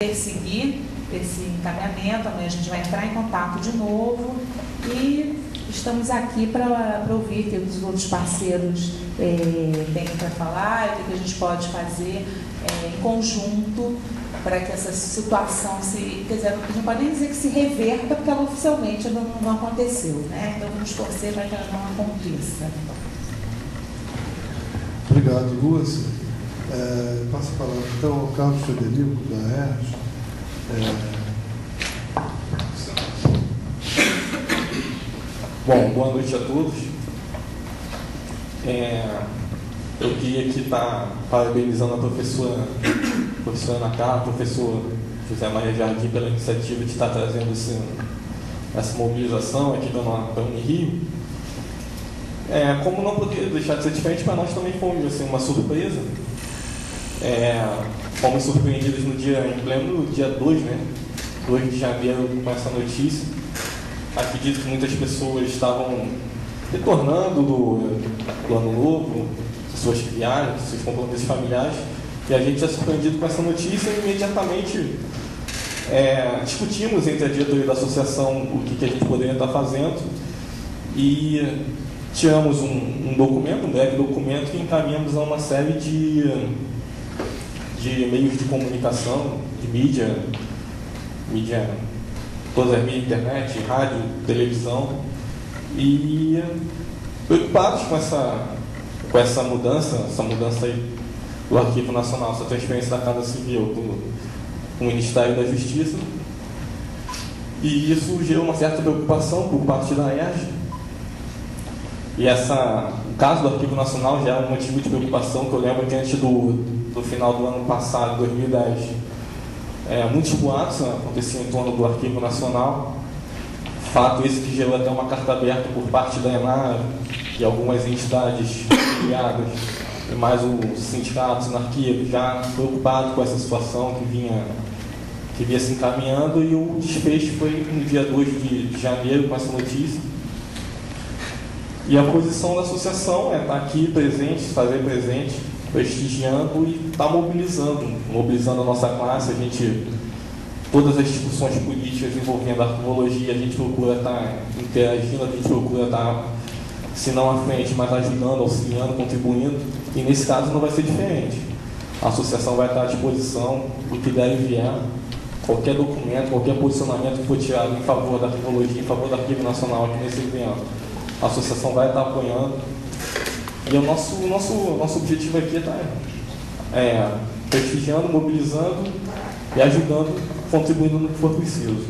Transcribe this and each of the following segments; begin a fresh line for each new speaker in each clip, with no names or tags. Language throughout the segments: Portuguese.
seguir esse encaminhamento. Amanhã a gente vai entrar em contato de novo e estamos aqui para ouvir o que os outros parceiros têm para falar e o que a gente pode fazer em conjunto para que essa situação quer dizer, a gente não pode nem dizer que se reverta, porque ela oficialmente não aconteceu, né? Então vamos torcer para que ela não aconteça.
Obrigado, Lúcia. Passo a palavra então ao Carlos Frederico, da ERJ.
Bom, boa noite a todos. Eu queria aqui estar parabenizando a professora Ana Carla, professor José Maria Jardim, pela iniciativa de estar trazendo essa mobilização aqui da Unirio. Como não poderia deixar de ser diferente, para nós também foi assim, uma surpresa. Fomos surpreendidos em pleno dia 2, né? 2 de janeiro, com essa notícia. Acredito que muitas pessoas estavam retornando do ano novo, suas viagens, seus compromissos familiares, e a gente é surpreendido com essa notícia e imediatamente discutimos entre a diretoria da associação o que a gente poderia estar fazendo e tiramos um documento, um breve documento, que encaminhamos a uma série de meios de comunicação, de mídia, todas as mídias, internet, rádio, televisão, e preocupados com essa mudança aí do Arquivo Nacional, essa transferência da Casa Civil para o Ministério da Justiça. E isso gerou uma certa preocupação por parte da ERJ. E o caso do Arquivo Nacional já é um motivo de preocupação, que eu lembro que antes do final do ano passado, 2010, muitos boatos aconteciam em torno do Arquivo Nacional. Fato esse que gerou até uma carta aberta por parte da ENAR e algumas entidades filiadas, e mais os sindicatos anarquistas, já preocupados com essa situação que vinha se encaminhando, e o desfecho foi no dia 2 de janeiro com essa notícia. E a posição da associação é estar aqui presente, fazer presente, prestigiando e estar mobilizando a nossa classe. Todas as discussões políticas envolvendo a arquivologia, a gente procura estar interagindo, a gente procura estar, se não à frente, mas ajudando, auxiliando, contribuindo, e nesse caso não vai ser diferente. A associação vai estar à disposição do que der e vier, qualquer documento, qualquer posicionamento que for tirado em favor da arquivologia, em favor do Arquivo Nacional aqui nesse evento, a associação vai estar apoiando. E o nosso objetivo aqui é estar prestigiando, mobilizando e ajudando, contribuindo no que for preciso.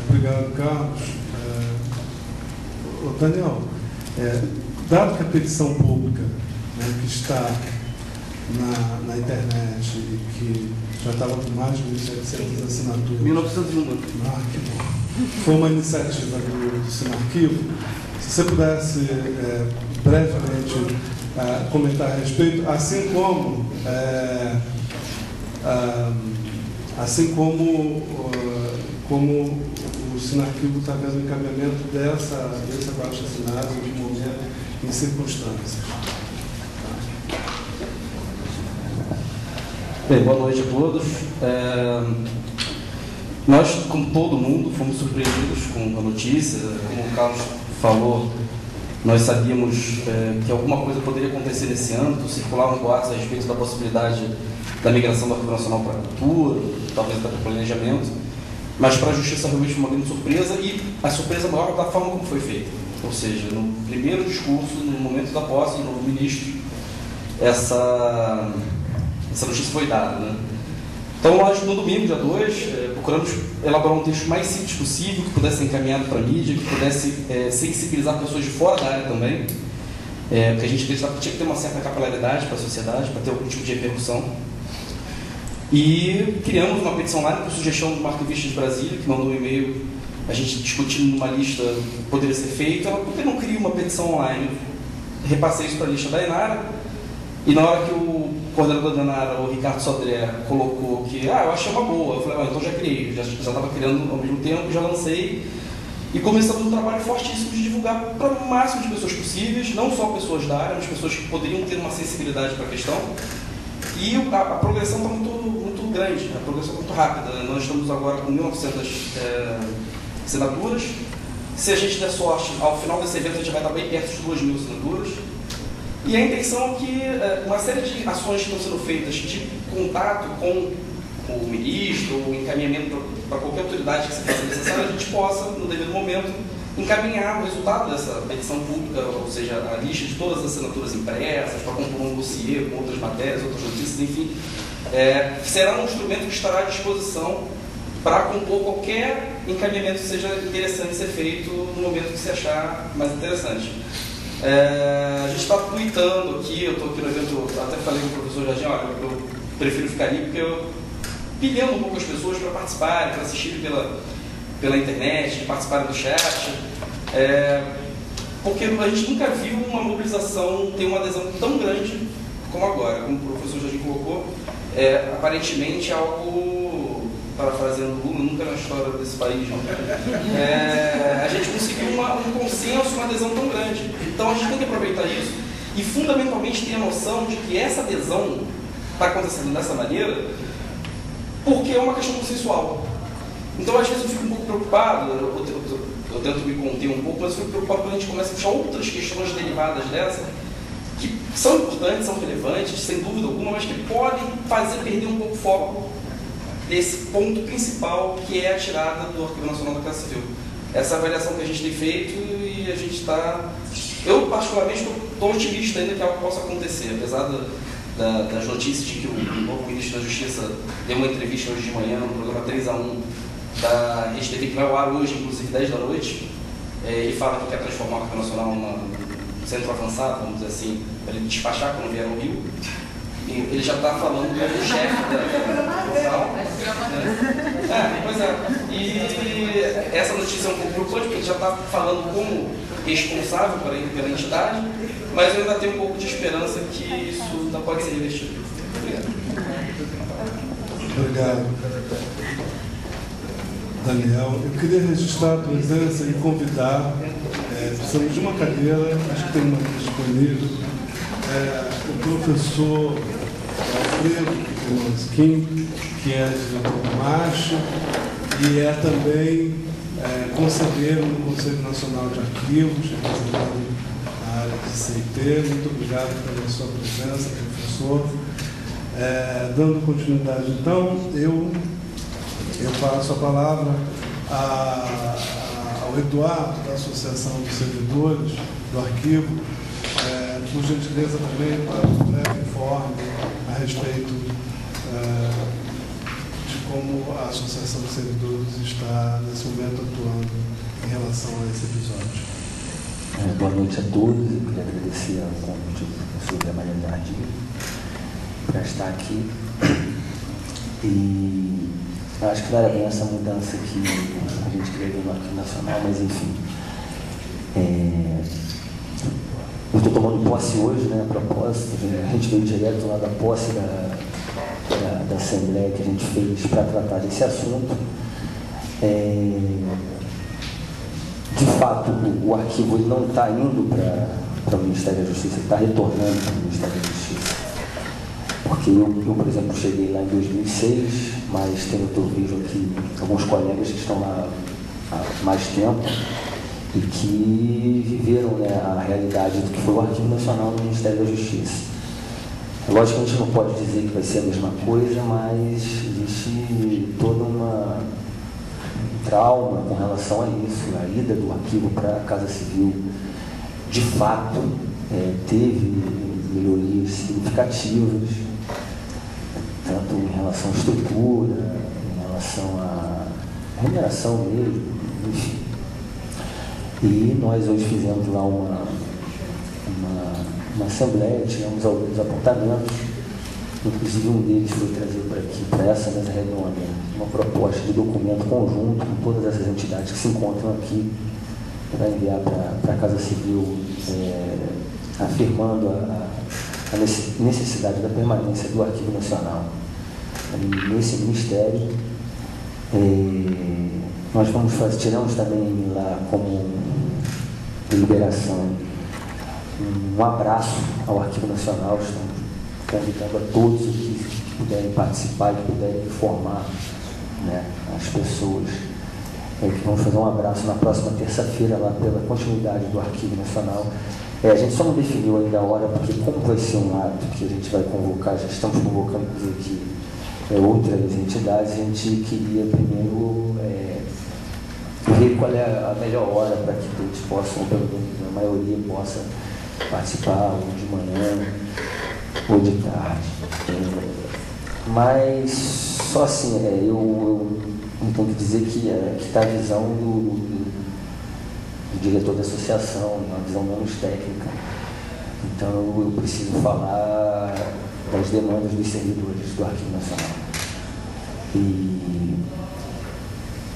Obrigado, Carlos. Daniel, dado que a petição pública, né, que está na internet e que já estava com mais de 1.700 assinaturas...
1901.
Que bom. Foi uma iniciativa do Sinarquivo. Se você pudesse brevemente comentar a respeito, assim como o Sinarquivo está vendo o encaminhamento desse abaixo-assinado de momento em circunstâncias.
Bem, boa noite a todos. Nós, como todo mundo, fomos surpreendidos com a notícia. Como o Carlos falou, nós sabíamos que alguma coisa poderia acontecer nesse ano. Circulavam boatos a respeito da possibilidade da migração do Arquivo Nacional para a cultura, talvez até para o planejamento, mas para a Justiça realmente foi uma grande surpresa, e a surpresa maior da forma como foi feita. Ou seja, no primeiro discurso, no momento da posse do novo ministro, essa notícia foi dada, né? Então, nós, no domingo, dia 2, procuramos elaborar um texto mais simples possível, que pudesse ser encaminhado para a mídia, que pudesse sensibilizar pessoas de fora da área também, porque a gente acreditava que tinha que ter uma certa capilaridade para a sociedade, para ter algum tipo de repercussão. E criamos uma petição online por sugestão do arquivista de Brasília, que mandou um e-mail, a gente discutindo numa lista que poderia ser feita. Por que não cria uma petição online? Repassei isso para a lista da Enara, e na hora que o coordenador da Enara, o Ricardo Sodré, colocou que eu achei uma boa, eu falei, então já criei, já estava criando ao mesmo tempo, já lancei, e começamos um trabalho fortíssimo de divulgar para o máximo de pessoas possíveis, não só pessoas da área, mas pessoas que poderiam ter uma sensibilidade para a questão. E a progressão está muito grande, a progressão é muito rápida. Nós estamos agora com 1.900 assinaturas. Se a gente der sorte, ao final desse evento a gente vai estar bem perto de 2.000 assinaturas. E a intenção é que uma série de ações que estão sendo feitas de contato com o ministro, ou encaminhamento para qualquer autoridade que se faça necessário, a gente possa, no devido momento, encaminhar o resultado dessa petição pública, ou seja, a lista de todas as assinaturas impressas, para compor um dossiê com outras matérias, outras notícias, enfim. Será um instrumento que estará à disposição para compor qualquer encaminhamento que seja interessante ser feito no momento que se achar mais interessante. A gente está tweetando aqui, eu estou aqui no evento, até falei com o professor Jardim, olha, eu prefiro ficar ali porque eu pilhando um pouco as pessoas para participarem, para assistirem pela internet, participarem do chat, porque a gente nunca viu uma mobilização ter uma adesão tão grande como agora, como o professor Jardim colocou, aparentemente algo, parafraseando o Lula, nunca na história desse país, a gente conseguiu um consenso, uma adesão tão grande. Então a gente tem que aproveitar isso e fundamentalmente ter a noção de que essa adesão está acontecendo dessa maneira porque é uma questão consensual. Então às vezes eu fico um pouco preocupado, eu tento me conter um pouco, mas eu fico preocupado quando a gente começa a puxar outras questões derivadas dessa, que são importantes, são relevantes, sem dúvida alguma, mas que podem fazer perder um pouco o foco desse ponto principal, que é a tirada do Arquivo Nacional da Casa Civil. Essa avaliação que a gente tem feito e a gente está... Eu, particularmente, estou otimista ainda que algo possa acontecer, apesar das notícias de que o novo ministro da Justiça deu uma entrevista hoje de manhã no programa 3-1 da Rede TV, que vai ao ar hoje, inclusive 10 da noite. Ele fala que quer transformar o Arquivo Nacional num centro avançado, vamos dizer assim, para ele despachar quando vier ao Rio. Ele já está falando como chefe da portal. Pois é. E essa notícia é um pouco preocupante, porque ele já está falando como responsável pela entidade, mas eu ainda tenho um pouco de esperança que isso ainda pode ser investido. Obrigado.
Obrigado, Daniel. Eu queria registrar a presença e convidar, precisamos de uma cadeira, acho que tem uma disponível, o professor Alfredo Skin, que é diretor do MASH e é também conselheiro no Conselho Nacional de Arquivos, representando a área de CIT. Muito obrigado pela sua presença, professor. Dando continuidade, então, eu passo a palavra ao Eduardo, da Associação dos Servidores do Arquivo, por gentileza também para um breve informe a respeito de como a Associação dos Servidores está, nesse momento, atuando em relação a esse episódio.
Boa noite a todos. Eu queria agradecer ao convite do professor Zé Maria Jardim para estar aqui. E acho que não era bem essa mudança que a gente queria ver no Arquivo Nacional, mas enfim. Eu estou tomando posse hoje, né, a propósito. A gente veio direto lá da posse da Assembleia que a gente fez para tratar desse assunto. De fato, o arquivo ele não está indo para o Ministério da Justiça, ele está retornando para o Ministério da Justiça. Porque eu, por exemplo, cheguei lá em 2006, mas eu vejo aqui alguns colegas que estão lá há mais tempo e que viveram, né, a realidade do que foi o Arquivo Nacional no Ministério da Justiça. Lógico que a gente não pode dizer que vai ser a mesma coisa, mas existe toda um trauma com relação a isso. A ida do arquivo para a Casa Civil, de fato, teve melhorias significativas, tanto em relação à estrutura, em relação à remuneração mesmo, enfim. E nós hoje fizemos lá uma assembleia, tivemos alguns apontamentos, inclusive um deles foi trazido para aqui, para essa mesa redonda, uma proposta de documento conjunto com todas essas entidades que se encontram aqui, para enviar para a Casa Civil, afirmando a necessidade da permanência do Arquivo Nacional nesse Ministério. Nós tiramos também lá como deliberação um abraço ao Arquivo Nacional. Estamos convidando a todos aqui, puderem participar, que puderem informar, né, as pessoas. Que vamos fazer um abraço na próxima terça-feira lá pela continuidade do Arquivo Nacional. A gente só não definiu ainda a hora, porque como vai ser um ato que a gente vai convocar, já estamos convocando aqui outras entidades, a gente queria primeiro ver qual é a melhor hora para que todos possam, pelo menos a maioria possa participar, ou de manhã, ou de tarde. Mas só assim, eu tenho que dizer que está a visão do diretor da associação, uma visão menos técnica. Então eu preciso falar das demandas dos servidores do Arquivo Nacional. E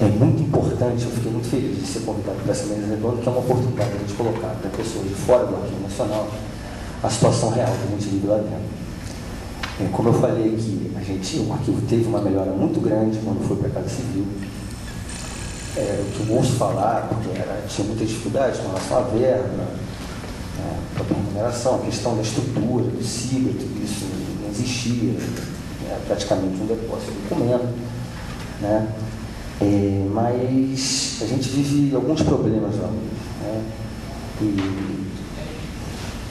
é muito importante, eu fiquei muito feliz de ser convidado para essa mesa redonda, que é uma oportunidade de a gente colocar para pessoas de fora do Arquivo Nacional a situação real que a gente vive lá dentro. Como eu falei aqui, o arquivo teve uma melhora muito grande quando foi para a Casa Civil. O que eu ouço falar, porque tinha muita dificuldade com relação à verba, a própria remuneração, a questão da estrutura, do CIBA, tudo isso não existia, praticamente um depósito de documento, né? Mas a gente vive alguns problemas lá, né? E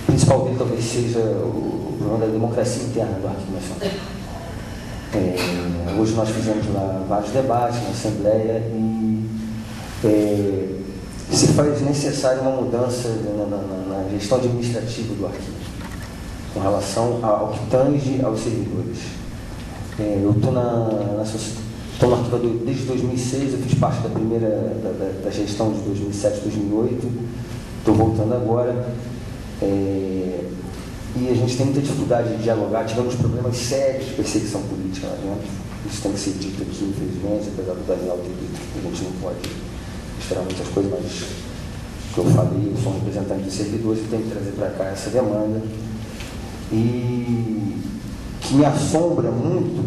o principal dele talvez seja o problema da democracia interna do Arquivo Nacional. Hoje nós fizemos lá vários debates na Assembleia e se faz necessária uma mudança na gestão administrativa do arquivo, com relação ao que tange aos servidores. Eu estou no arquivo desde 2006, eu fiz parte da gestão de 2007, 2008, estou voltando agora. E a gente tem muita dificuldade de dialogar, tivemos problemas sérios de perseguição política lá dentro. Isso tem que ser dito aqui, infelizmente, apesar do Daniel ter dito que a gente não pode esperar muitas coisas, mas o que eu falei, eu sou um representante dos servidores e tenho que trazer para cá essa demanda. E que me assombra muito,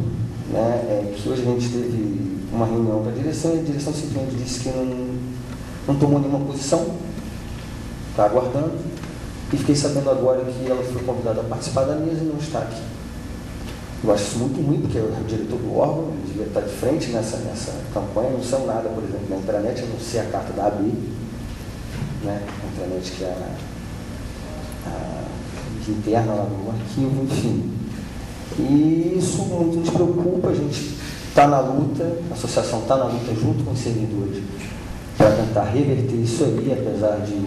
né, é que hoje a gente teve uma reunião com a direção e a direção simplesmente disse que não tomou nenhuma posição, está aguardando. E fiquei sabendo agora que ela foi convidada a participar da mesa e não está aqui. Eu acho isso muito ruim, porque é o diretor do órgão, ele devia estar de frente nessa campanha, não são nada, por exemplo, na intranet, a não ser a carta da AB, né? A intranet que é a interna lá no arquivo, enfim. E isso muito nos preocupa, a gente está na luta, a associação está na luta junto com os servidores para tentar reverter isso aí, apesar de,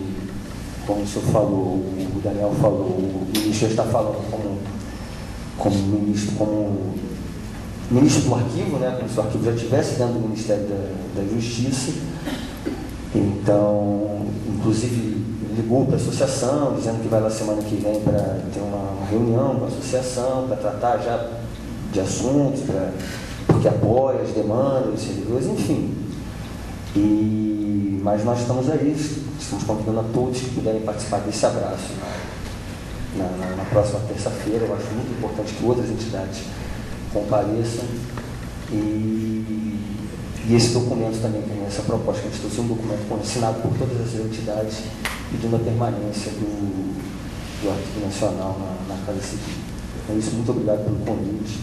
como o senhor falou, o Daniel falou, o ministro está falando como ministro do arquivo, né, como se o arquivo já estivesse dentro do Ministério da Justiça. Então, inclusive, ligou para a associação, dizendo que vai lá semana que vem para ter uma reunião com a associação, para tratar já de assuntos, porque apoia as demandas dos servidores, enfim. Mas nós estamos aí, estamos convidando a todos que puderem participar desse abraço na próxima terça-feira. Eu acho muito importante que outras entidades compareçam e esse documento também tem essa proposta que a gente trouxe, um documento assinado por todas as entidades pedindo a permanência do Arquivo Nacional na Casa Civil. É isso, muito obrigado pelo convite.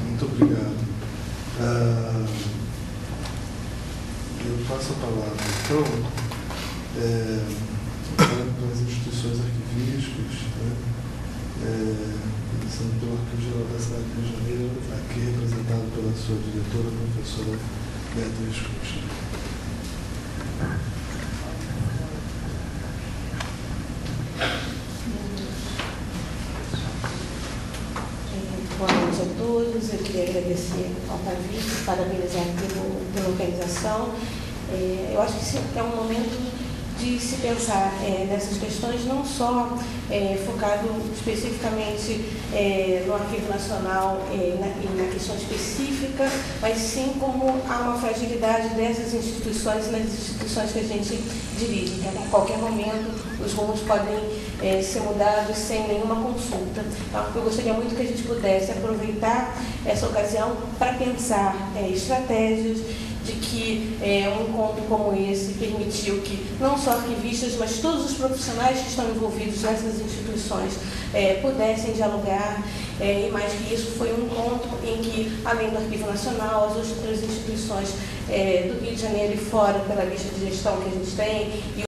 Muito obrigado. Eu passo a palavra, então, para as instituições arquivísticas, começando pelo Arquivo Geral da cidade do Rio de Janeiro, aqui representado pela sua diretora, a professora Beatriz Costa.
Boa noite a todos, eu queria agradecer ao convite, parabenizar pela organização. Eu acho que esse é um momento de se pensar nessas questões, não só focado especificamente no Arquivo Nacional e na questão específica, mas sim como há uma fragilidade dessas instituições e nas instituições que a gente dirige. Então, a qualquer momento, os rumos podem ser mudados sem nenhuma consulta. Então, eu gostaria muito que a gente pudesse aproveitar essa ocasião para pensar estratégias de que um encontro como esse permitiu que não só arquivistas, mas todos os profissionais que estão envolvidos nessas instituições pudessem dialogar E mais que isso, foi um encontro em que, além do Arquivo Nacional, as outras instituições do Rio de Janeiro e fora, pela lista de gestão que a gente tem,